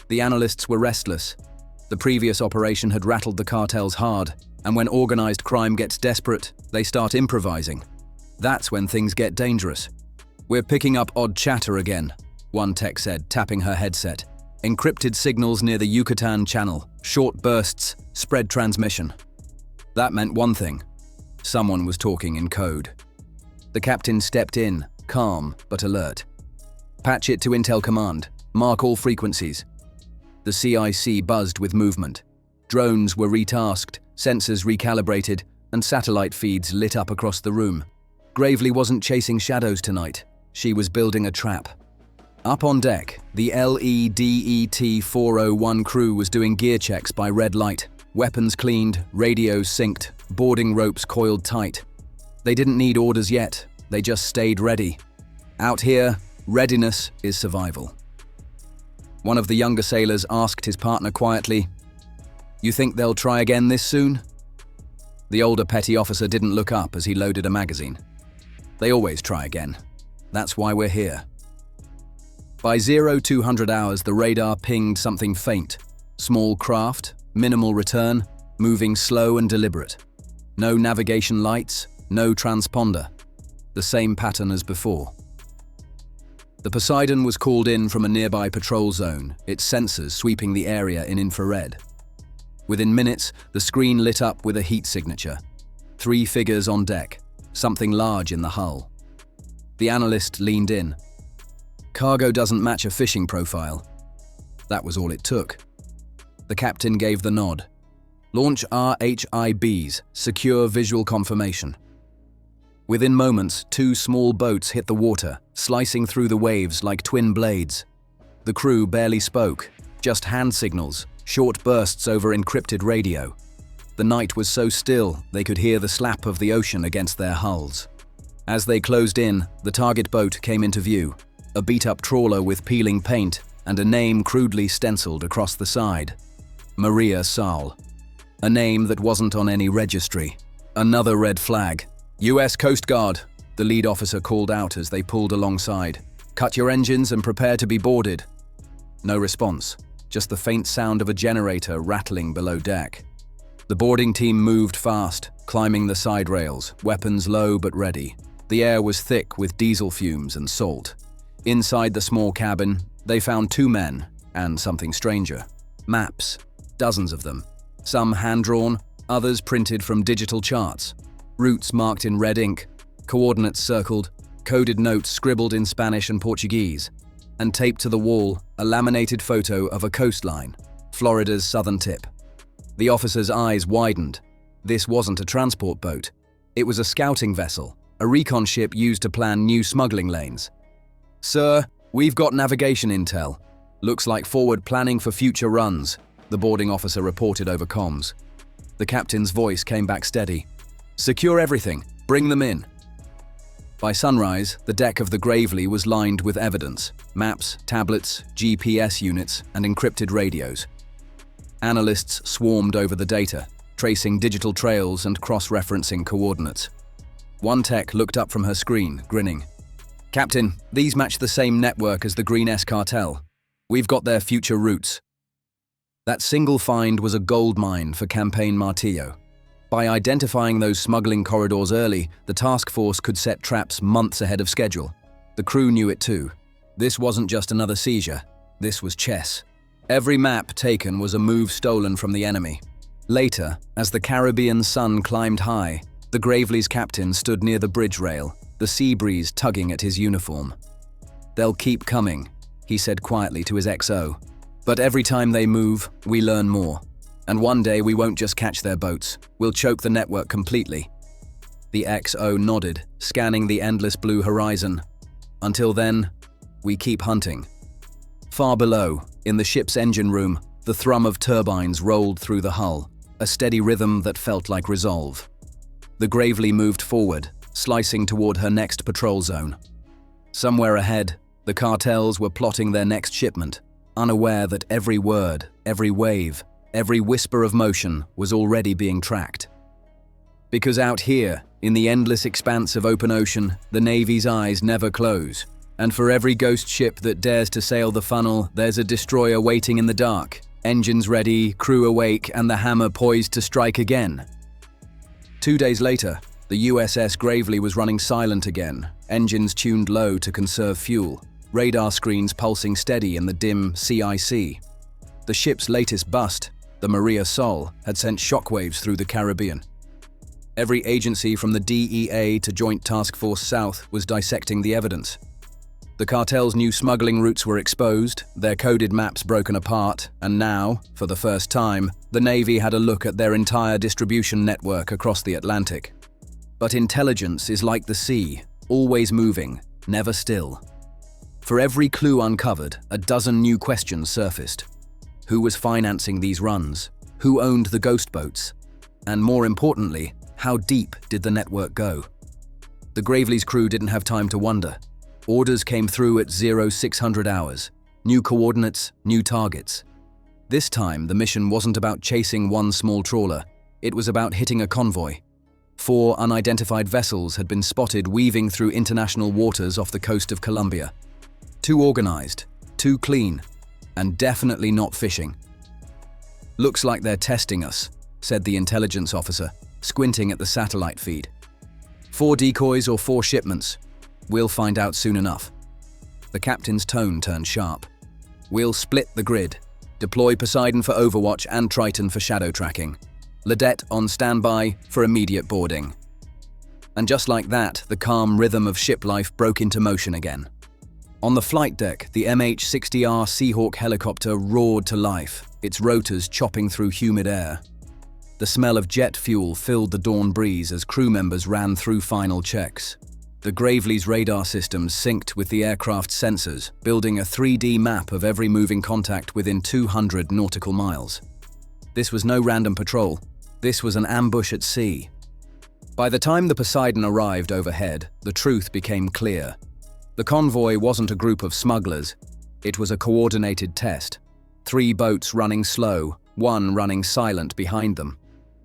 Speaker 1: The analysts were restless. The previous operation had rattled the cartels hard, and when organized crime gets desperate, they start improvising. That's when things get dangerous. "We're picking up odd chatter again," one tech said, tapping her headset. "Encrypted signals near the Yucatan Channel, short bursts, spread transmission." That meant one thing. Someone was talking in code. The captain stepped in, calm but alert. Patch it to Intel Command. Mark all frequencies. The CIC buzzed with movement. Drones were retasked, sensors recalibrated, and satellite feeds lit up across the room. Gravely wasn't chasing shadows tonight. She was building a trap. Up on deck, the LEDET 401 crew was doing gear checks by red light. Weapons cleaned, radios synced, boarding ropes coiled tight. They didn't need orders yet, they just stayed ready. Out here, readiness is survival. One of the younger sailors asked his partner quietly, "You think they'll try again this soon?" The older petty officer didn't look up as he loaded a magazine. "They always try again. That's why we're here." By 0200 hours, the radar pinged something faint. Small craft, minimal return, moving slow and deliberate. No navigation lights, no transponder. The same pattern as before. The Poseidon was called in from a nearby patrol zone, its sensors sweeping the area in infrared. Within minutes, the screen lit up with a heat signature. 3 figures on deck, something large in the hull. The analyst leaned in. "Cargo doesn't match a fishing profile." That was all it took. The captain gave the nod. "Launch RHIBs, secure visual confirmation." Within moments, 2 small boats hit the water, slicing through the waves like twin blades. The crew barely spoke, just hand signals, short bursts over encrypted radio. The night was so still, they could hear the slap of the ocean against their hulls. As they closed in, the target boat came into view, a beat-up trawler with peeling paint and a name crudely stenciled across the side. Maria Saul. A name that wasn't on any registry. Another red flag. "US Coast Guard," the lead officer called out as they pulled alongside. "Cut your engines and prepare to be boarded." No response, just the faint sound of a generator rattling below deck. The boarding team moved fast, climbing the side rails, weapons low but ready. The air was thick with diesel fumes and salt. Inside the small cabin, they found 2 men and something stranger. Maps, dozens of them. Some hand-drawn, others printed from digital charts. Routes marked in red ink, coordinates circled, coded notes scribbled in Spanish and Portuguese, and taped to the wall a laminated photo of a coastline, Florida's southern tip. The officer's eyes widened. This wasn't a transport boat. It was a scouting vessel, a recon ship used to plan new smuggling lanes. "Sir, we've got navigation intel. Looks like forward planning for future runs," the boarding officer reported over comms. The captain's voice came back steady. "Secure everything. Bring them in." By sunrise, the deck of the Gravely was lined with evidence, maps, tablets, GPS units, and encrypted radios. Analysts swarmed over the data, tracing digital trails and cross-referencing coordinates. One tech looked up from her screen, grinning. "Captain, these match the same network as the Green S cartel. We've got their future routes." That single find was a gold mine for Campaign Martillo. By identifying those smuggling corridors early, the task force could set traps months ahead of schedule. The crew knew it too. This wasn't just another seizure. This was chess. Every map taken was a move stolen from the enemy. Later, as the Caribbean sun climbed high, the Gravely's captain stood near the bridge rail, the sea breeze tugging at his uniform. "They'll keep coming," he said quietly to his XO. "But every time they move, we learn more. And one day we won't just catch their boats, we'll choke the network completely." The XO nodded, scanning the endless blue horizon. "Until then, we keep hunting." Far below, in the ship's engine room, the thrum of turbines rolled through the hull, a steady rhythm that felt like resolve. The Gravely moved forward, slicing toward her next patrol zone. Somewhere ahead, the cartels were plotting their next shipment, unaware that every word, every wave, every whisper of motion was already being tracked. Because out here, in the endless expanse of open ocean, the Navy's eyes never close. And for every ghost ship that dares to sail the funnel, there's a destroyer waiting in the dark, engines ready, crew awake, and the hammer poised to strike again. 2 days later, the USS Gravely was running silent again, engines tuned low to conserve fuel, radar screens pulsing steady in the dim CIC. The ship's latest bust, the Maria Sol, had sent shockwaves through the Caribbean. Every agency from the DEA to Joint Task Force South was dissecting the evidence. The cartel's new smuggling routes were exposed, their coded maps broken apart, and now, for the first time, the Navy had a look at their entire distribution network across the Atlantic. But intelligence is like the sea, always moving, never still. For every clue uncovered, a dozen new questions surfaced. Who was financing these runs? Who owned the ghost boats? And more importantly, how deep did the network go? The Gravely's crew didn't have time to wonder. Orders came through at 0600 hours. New coordinates, new targets. This time, the mission wasn't about chasing one small trawler. It was about hitting a convoy. 4 unidentified vessels had been spotted weaving through international waters off the coast of Colombia. Too organized, too clean, and definitely not fishing. "Looks like they're testing us," said the intelligence officer, squinting at the satellite feed. 4 decoys or 4 shipments? We'll find out soon enough. The captain's tone turned sharp. "We'll split the grid. Deploy Poseidon for overwatch and Triton for shadow tracking. Ledette on standby for immediate boarding." And just like that, the calm rhythm of ship life broke into motion again. On the flight deck, the MH-60R Seahawk helicopter roared to life, its rotors chopping through humid air. The smell of jet fuel filled the dawn breeze as crew members ran through final checks. The Gravely's radar systems synced with the aircraft's sensors, building a 3D map of every moving contact within 200 nautical miles. This was no random patrol. This was an ambush at sea. By the time the Poseidon arrived overhead, the truth became clear. The convoy wasn't a group of smugglers. It was a coordinated test. 3 boats running slow, 1 running silent behind them.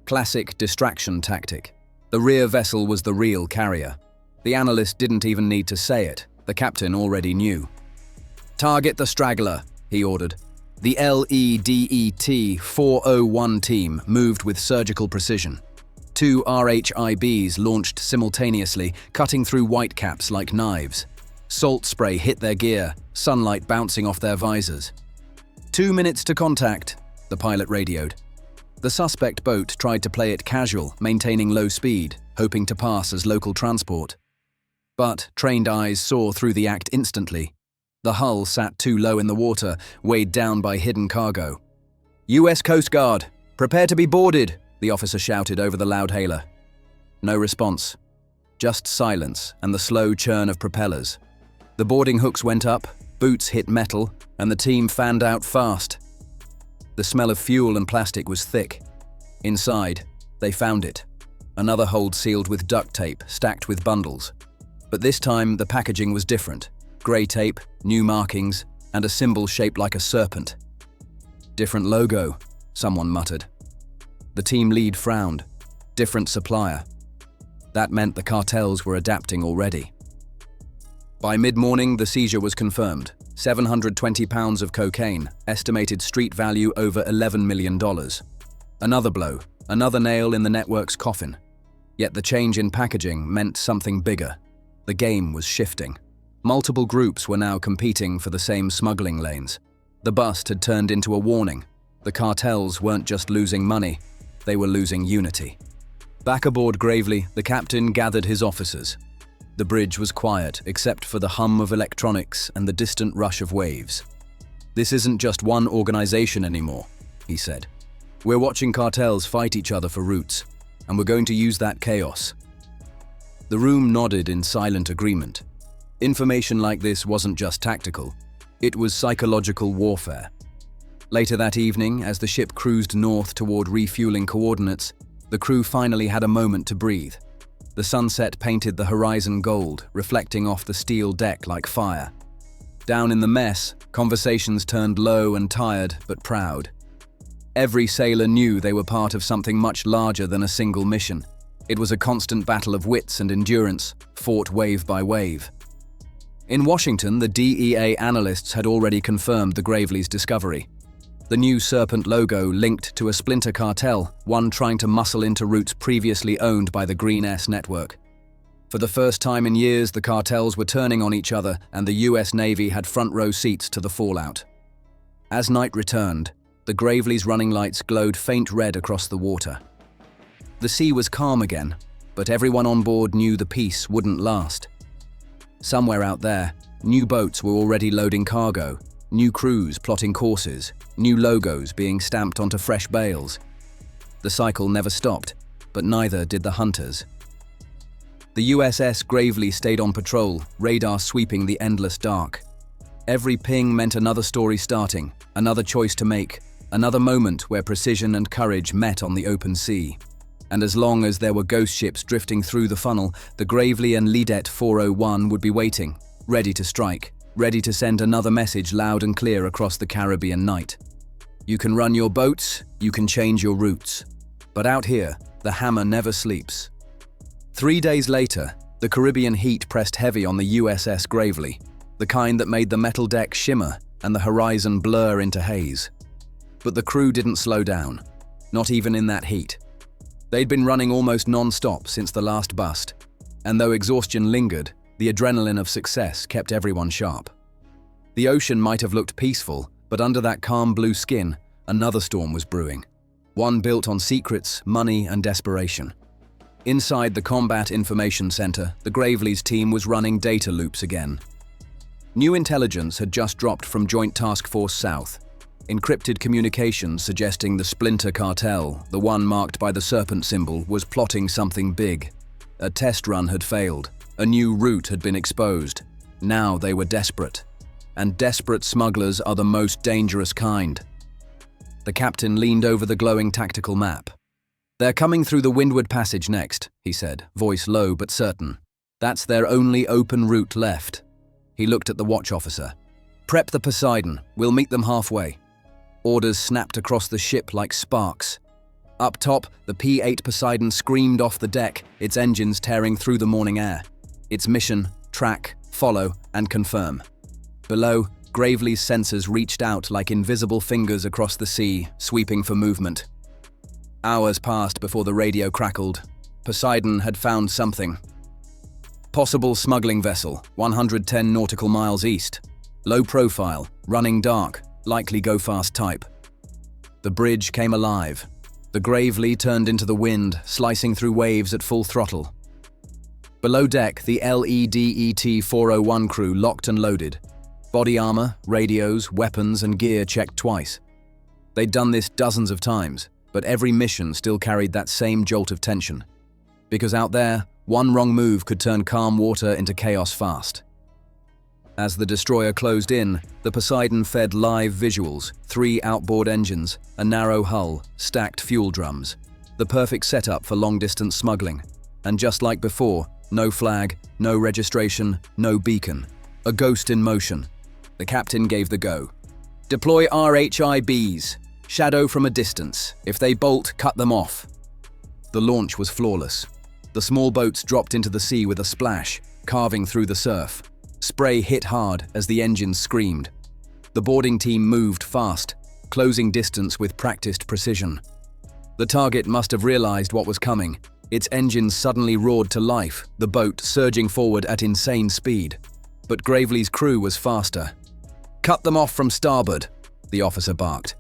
Speaker 1: Classic distraction tactic. The rear vessel was the real carrier. The analyst didn't even need to say it. The captain already knew. "Target the straggler," he ordered. The LEDET 401 team moved with surgical precision. 2 RHIBs launched simultaneously, cutting through whitecaps like knives. Salt spray hit their gear, sunlight bouncing off their visors. 2 minutes to contact, the pilot radioed. The suspect boat tried to play it casual, maintaining low speed, hoping to pass as local transport. But trained eyes saw through the act instantly. The hull sat too low in the water, weighed down by hidden cargo. "US Coast Guard, prepare to be boarded," the officer shouted over the loudhailer. No response. Just silence and the slow churn of propellers. The boarding hooks went up, boots hit metal, and the team fanned out fast. The smell of fuel and plastic was thick. Inside, they found it. Another hold sealed with duct tape, stacked with bundles. But this time, the packaging was different. Grey tape, new markings, and a symbol shaped like a serpent. "Different logo," someone muttered. The team lead frowned. Different supplier. That meant the cartels were adapting already. By mid-morning, the seizure was confirmed. 720 pounds of cocaine, estimated street value over $11 million. Another blow, another nail in the network's coffin. Yet the change in packaging meant something bigger. The game was shifting. Multiple groups were now competing for the same smuggling lanes. The bust had turned into a warning. The cartels weren't just losing money, they were losing unity. Back aboard Gravely, the captain gathered his officers. The bridge was quiet, except for the hum of electronics and the distant rush of waves. "This isn't just one organization anymore," he said. "We're watching cartels fight each other for routes, and we're going to use that chaos." The room nodded in silent agreement. Information like this wasn't just tactical, it was psychological warfare. Later that evening, as the ship cruised north toward refueling coordinates, the crew finally had a moment to breathe. The sunset painted the horizon gold, reflecting off the steel deck like fire. Down in the mess, conversations turned low and tired, but proud. Every sailor knew they were part of something much larger than a single mission. It was a constant battle of wits and endurance, fought wave by wave. In Washington, the DEA analysts had already confirmed the Gravely's discovery. The new Serpent logo linked to a splinter cartel, one trying to muscle into routes previously owned by the Green S network. For the first time in years, the cartels were turning on each other, and the US Navy had front-row seats to the fallout. As night returned, the Gravely's running lights glowed faint red across the water. The sea was calm again, but everyone on board knew the peace wouldn't last. Somewhere out there, New boats were already loading cargo, new crews plotting courses, new logos being stamped onto fresh bales. The cycle never stopped, but neither did the hunters. The USS Gravely stayed on patrol, radar sweeping the endless dark. Every ping meant another story starting, another choice to make, another moment where precision and courage met on the open sea. And as long as there were ghost ships drifting through the funnel, the Gravely and Lidet 401 would be waiting, ready to strike, ready to send another message loud and clear across the Caribbean night. You can run your boats, you can change your routes. But out here, the hammer never sleeps. 3 days later, the Caribbean heat pressed heavy on the USS Gravely, the kind that made the metal deck shimmer and the horizon blur into haze. But the crew didn't slow down, not even in that heat. They'd been running almost non-stop since the last bust, and though exhaustion lingered, the adrenaline of success kept everyone sharp. The ocean might have looked peaceful, but under that calm blue skin, another storm was brewing. One built on secrets, money, and desperation. Inside the Combat Information Center, the Gravely's team was running data loops again. New intelligence had just dropped from Joint Task Force South. Encrypted communications suggesting the Splinter Cartel, the one marked by the serpent symbol, was plotting something big. A test run had failed. A new route had been exposed. Now they were desperate. And desperate smugglers are the most dangerous kind. The captain leaned over the glowing tactical map. "They're coming through the Windward Passage next," he said, voice low but certain. "That's their only open route left." He looked at the watch officer. "Prep the Poseidon. We'll meet them halfway." Orders snapped across the ship like sparks. Up top, the P-8 Poseidon screamed off the deck, its engines tearing through the morning air. Its mission: track, follow, and confirm. Below, Gravely's sensors reached out like invisible fingers across the sea, sweeping for movement. Hours passed before the radio crackled. Poseidon had found something. Possible smuggling vessel, 110 nautical miles east. Low profile, running dark, likely go-fast type. The bridge came alive. The Gravely turned into the wind, slicing through waves at full throttle. Below deck, the LEDET 401 crew locked and loaded. Body armor, radios, weapons, and gear checked twice. They'd done this dozens of times, but every mission still carried that same jolt of tension. Because out there, one wrong move could turn calm water into chaos fast. As the destroyer closed in, the Poseidon fed live visuals, 3 outboard engines, a narrow hull, stacked fuel drums. The perfect setup for long-distance smuggling. And just like before, no flag, no registration, no beacon. A ghost in motion. The captain gave the go. "Deploy RHIBs. Shadow from a distance. If they bolt, cut them off." The launch was flawless. The small boats dropped into the sea with a splash, carving through the surf. Spray hit hard as the engines screamed. The boarding team moved fast, closing distance with practiced precision. The target must have realized what was coming. Its engines suddenly roared to life, the boat surging forward at insane speed. But Gravely's crew was faster. "Cut them off from starboard," the officer barked.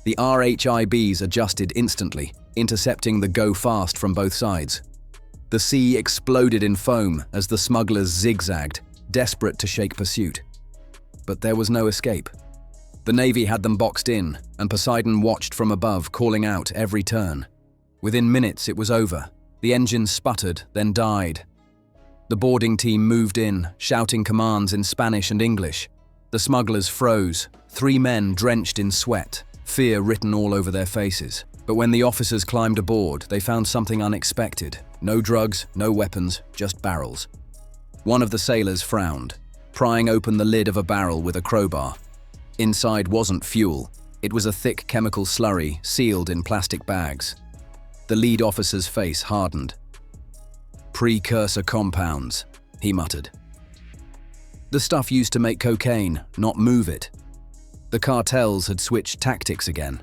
Speaker 1: The RHIBs adjusted instantly, intercepting the go-fast from both sides. The sea exploded in foam as the smugglers zigzagged, desperate to shake pursuit. But there was no escape. The Navy had them boxed in, and Poseidon watched from above, calling out every turn. Within minutes, it was over. The engines sputtered, then died. The boarding team moved in, shouting commands in Spanish and English. The smugglers froze, 3 men drenched in sweat, fear written all over their faces. But when the officers climbed aboard, they found something unexpected. No drugs, no weapons, just barrels. One of the sailors frowned, prying open the lid of a barrel with a crowbar. Inside wasn't fuel. It was a thick chemical slurry sealed in plastic bags. The lead officer's face hardened. "Precursor compounds," he muttered. The stuff used to make cocaine, not move it. The cartels had switched tactics again.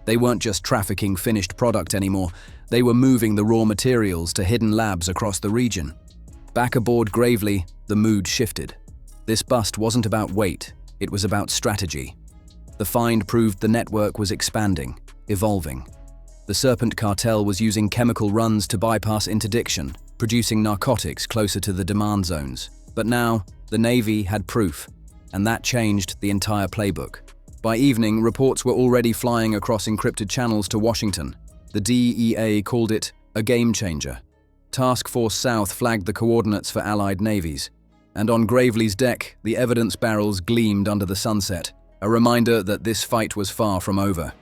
Speaker 1: They weren't just trafficking finished product anymore, they were moving the raw materials to hidden labs across the region. Back aboard Gravely, the mood shifted. This bust wasn't about weight, it was about strategy. The find proved the network was expanding, evolving. The Serpent cartel was using chemical runs to bypass interdiction, producing narcotics closer to the demand zones. But now, the Navy had proof, and that changed the entire playbook. By evening, reports were already flying across encrypted channels to Washington. The DEA called it a game changer. Task Force South flagged the coordinates for Allied navies, and on Gravely's deck, the evidence barrels gleamed under the sunset, a reminder that this fight was far from over.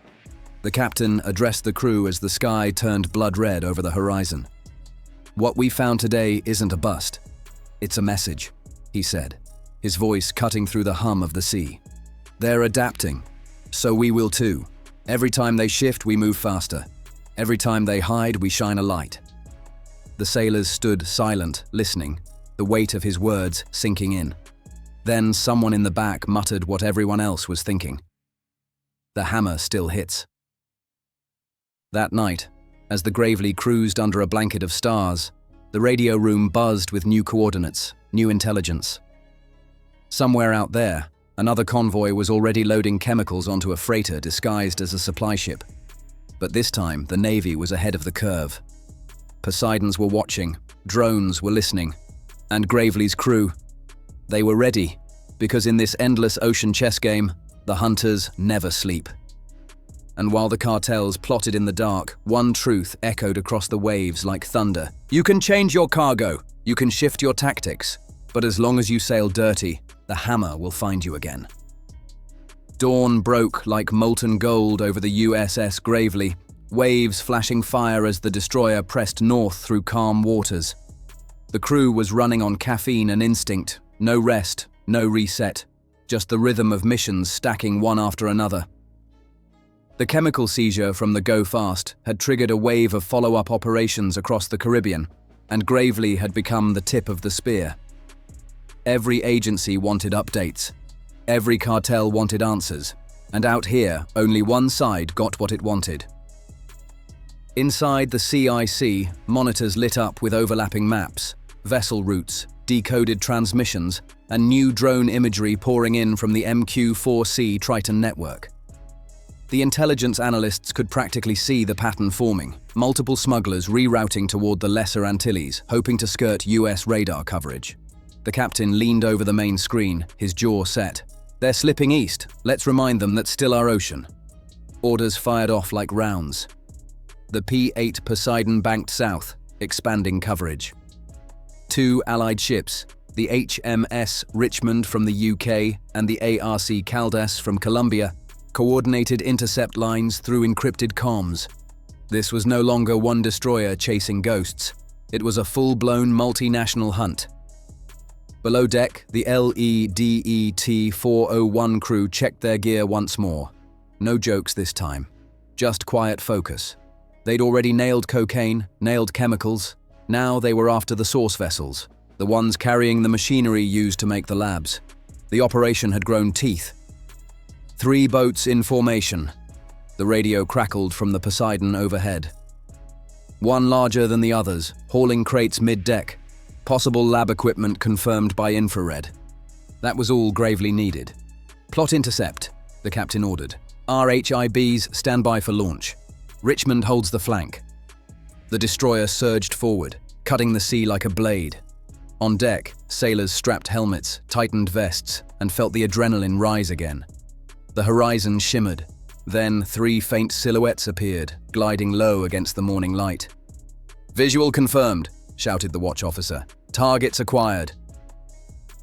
Speaker 1: The captain addressed the crew as the sky turned blood red over the horizon. "What we found today isn't a bust. It's a message," he said, his voice cutting through the hum of the sea. "They're adapting, so we will too. Every time they shift, we move faster. Every time they hide, we shine a light." The sailors stood silent, listening, the weight of his words sinking in. Then someone in the back muttered what everyone else was thinking. "The hammer still hits." That night, as the Gravely cruised under a blanket of stars, the radio room buzzed with new coordinates, new intelligence. Somewhere out there, another convoy was already loading chemicals onto a freighter disguised as a supply ship. But this time, the Navy was ahead of the curve. Poseidons were watching, drones were listening, and Gravely's crew, they were ready, because in this endless ocean chess game, the hunters never sleep. And while the cartels plotted in the dark, one truth echoed across the waves like thunder. You can change your cargo, you can shift your tactics, but as long as you sail dirty, the hammer will find you again. Dawn broke like molten gold over the USS Gravely, waves flashing fire as the destroyer pressed north through calm waters. The crew was running on caffeine and instinct, no rest, no reset, just the rhythm of missions stacking one after another. The chemical seizure from the Go Fast had triggered a wave of follow-up operations across the Caribbean, and Gravely had become the tip of the spear. Every agency wanted updates. Every cartel wanted answers, and out here, only one side got what it wanted. Inside the CIC, monitors lit up with overlapping maps, vessel routes, decoded transmissions, and new drone imagery pouring in from the MQ-4C Triton network. The intelligence analysts could practically see the pattern forming, multiple smugglers rerouting toward the Lesser Antilles, hoping to skirt US radar coverage. The captain leaned over the main screen, his jaw set. "They're slipping east. Let's remind them that's still our ocean." Orders fired off like rounds. The P-8 Poseidon banked south, expanding coverage. Two Allied ships, the HMS Richmond from the UK and the ARC Caldas from Colombia, coordinated intercept lines through encrypted comms. This was no longer one destroyer chasing ghosts. It was a full-blown multinational hunt. Below deck, the LEDET 401 crew checked their gear once more. No jokes this time, just quiet focus. They'd already nailed cocaine, nailed chemicals. Now they were after the source vessels, the ones carrying the machinery used to make the labs. The operation had grown teeth. 3 boats in formation. The radio crackled from the Poseidon overhead. One larger than the others, hauling crates mid-deck. Possible lab equipment confirmed by infrared. That was all Gravely needed. "Plot intercept," the captain ordered. "RHIBs stand by for launch. Richmond holds the flank." The destroyer surged forward, cutting the sea like a blade. On deck, sailors strapped helmets, tightened vests, and felt the adrenaline rise again. The horizon shimmered. Then 3 faint silhouettes appeared, gliding low against the morning light. "Visual confirmed," shouted the watch officer. "Targets acquired."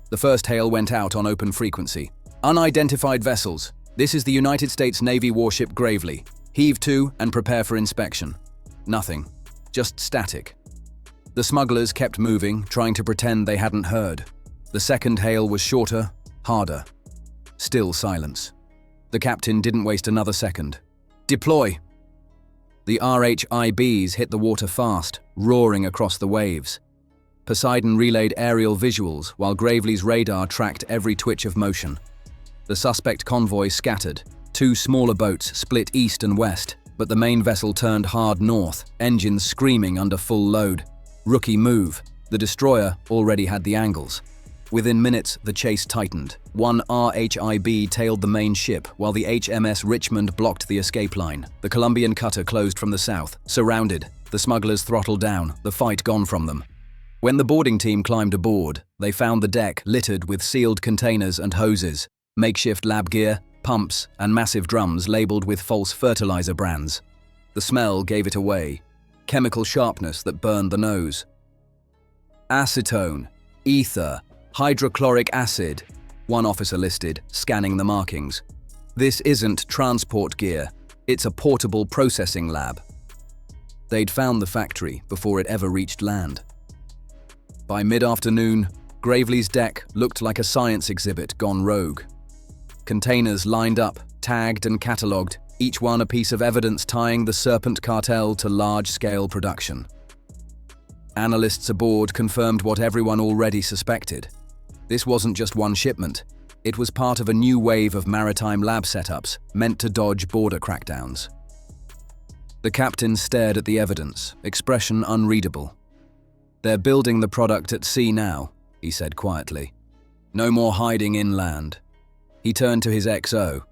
Speaker 1: The first hail went out on open frequency. "Unidentified vessels. This is the United States Navy warship Gravely. Heave to and prepare for inspection." Nothing. Just static. The smugglers kept moving, trying to pretend they hadn't heard. The second hail was shorter, harder. Still silence. The captain didn't waste another second. "Deploy!" The RHIBs hit the water fast, roaring across the waves. Poseidon relayed aerial visuals while Gravely's radar tracked every twitch of motion. The suspect convoy scattered. 2 smaller boats split east and west, but the main vessel turned hard north, engines screaming under full load. Rookie move. The destroyer already had the angles. Within minutes, the chase tightened. One RHIB tailed the main ship, while the HMS Richmond blocked the escape line. The Colombian cutter closed from the south, surrounded. The smugglers throttled down, the fight gone from them. When the boarding team climbed aboard, they found the deck littered with sealed containers and hoses, makeshift lab gear, pumps, and massive drums labeled with false fertilizer brands. The smell gave it away, chemical sharpness that burned the nose. Acetone, ether, hydrochloric acid, one officer listed, scanning the markings. This isn't transport gear, it's a portable processing lab. They'd found the factory before it ever reached land. By mid-afternoon, Gravely's deck looked like a science exhibit gone rogue. Containers lined up, tagged and catalogued, each one a piece of evidence tying the Serpent cartel to large-scale production. Analysts aboard confirmed what everyone already suspected. This wasn't just one shipment. It was part of a new wave of maritime lab setups meant to dodge border crackdowns. The captain stared at the evidence, expression unreadable. "They're building the product at sea now," he said quietly. "No more hiding inland." He turned to his XO.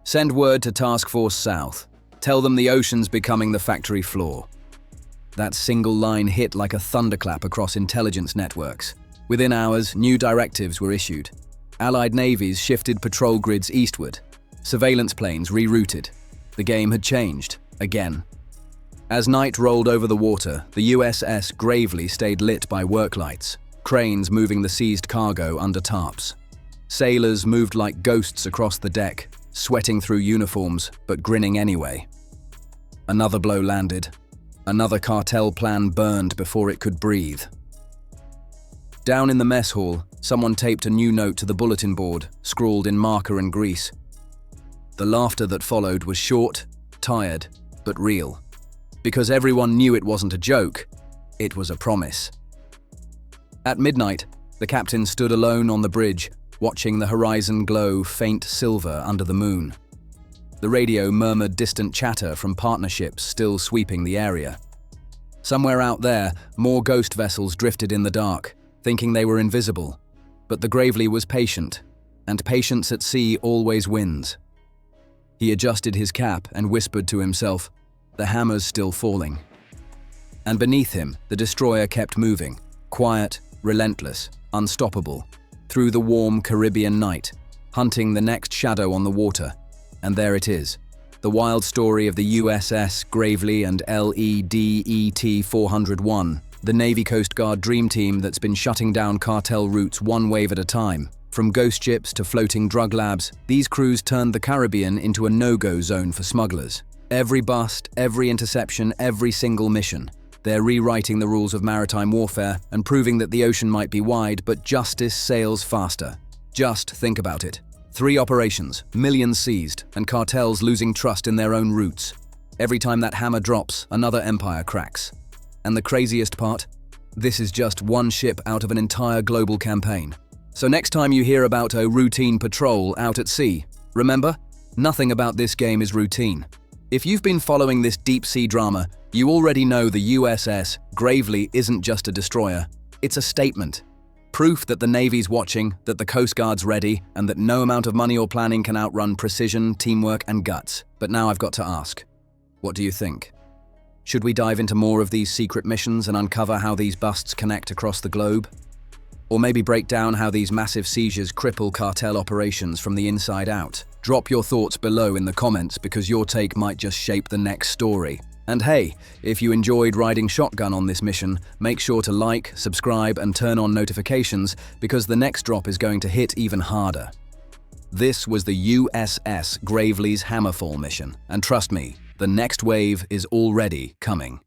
Speaker 1: "Send word to Task Force South. Tell them the ocean's becoming the factory floor." That single line hit like a thunderclap across intelligence networks. Within hours, new directives were issued. Allied navies shifted patrol grids eastward. Surveillance planes rerouted. The game had changed, again. As night rolled over the water, the USS Gravely stayed lit by work lights, cranes moving the seized cargo under tarps. Sailors moved like ghosts across the deck, sweating through uniforms, but grinning anyway. Another blow landed. Another cartel plan burned before it could breathe. Down in the mess hall, someone taped a new note to the bulletin board, scrawled in marker and grease. The laughter that followed was short, tired, but real. Because everyone knew it wasn't a joke, it was a promise. At midnight, the captain stood alone on the bridge, watching the horizon glow faint silver under the moon. The radio murmured distant chatter from partnerships still sweeping the area. Somewhere out there, more ghost vessels drifted in the dark, thinking they were invisible. But the Gravely was patient, and patience at sea always wins. He adjusted his cap and whispered to himself, "The hammer's still falling." And beneath him, the destroyer kept moving, quiet, relentless, unstoppable, through the warm Caribbean night, hunting the next shadow on the water. And there it is, the wild story of the USS Gravely and LEDET 401, the Navy Coast Guard dream team that's been shutting down cartel routes one wave at a time. From ghost ships to floating drug labs, these crews turned the Caribbean into a no-go zone for smugglers. Every bust, every interception, every single mission. They're rewriting the rules of maritime warfare and proving that the ocean might be wide, but justice sails faster. Just think about it. 3 operations, millions seized, and cartels losing trust in their own routes. Every time that hammer drops, another empire cracks. And the craziest part? This is just one ship out of an entire global campaign. So next time you hear about a routine patrol out at sea, remember, nothing about this game is routine. If you've been following this deep-sea drama, you already know the USS Gravely isn't just a destroyer, it's a statement. Proof that the Navy's watching, that the Coast Guard's ready, and that no amount of money or planning can outrun precision, teamwork, and guts. But now I've got to ask, what do you think? Should we dive into more of these secret missions and uncover how these busts connect across the globe? Or maybe break down how these massive seizures cripple cartel operations from the inside out? Drop your thoughts below in the comments because your take might just shape the next story. And hey, if you enjoyed riding shotgun on this mission, make sure to like, subscribe, and turn on notifications because the next drop is going to hit even harder. This was the USS Gravely's Hammerfall mission, and trust me, the next wave is already coming.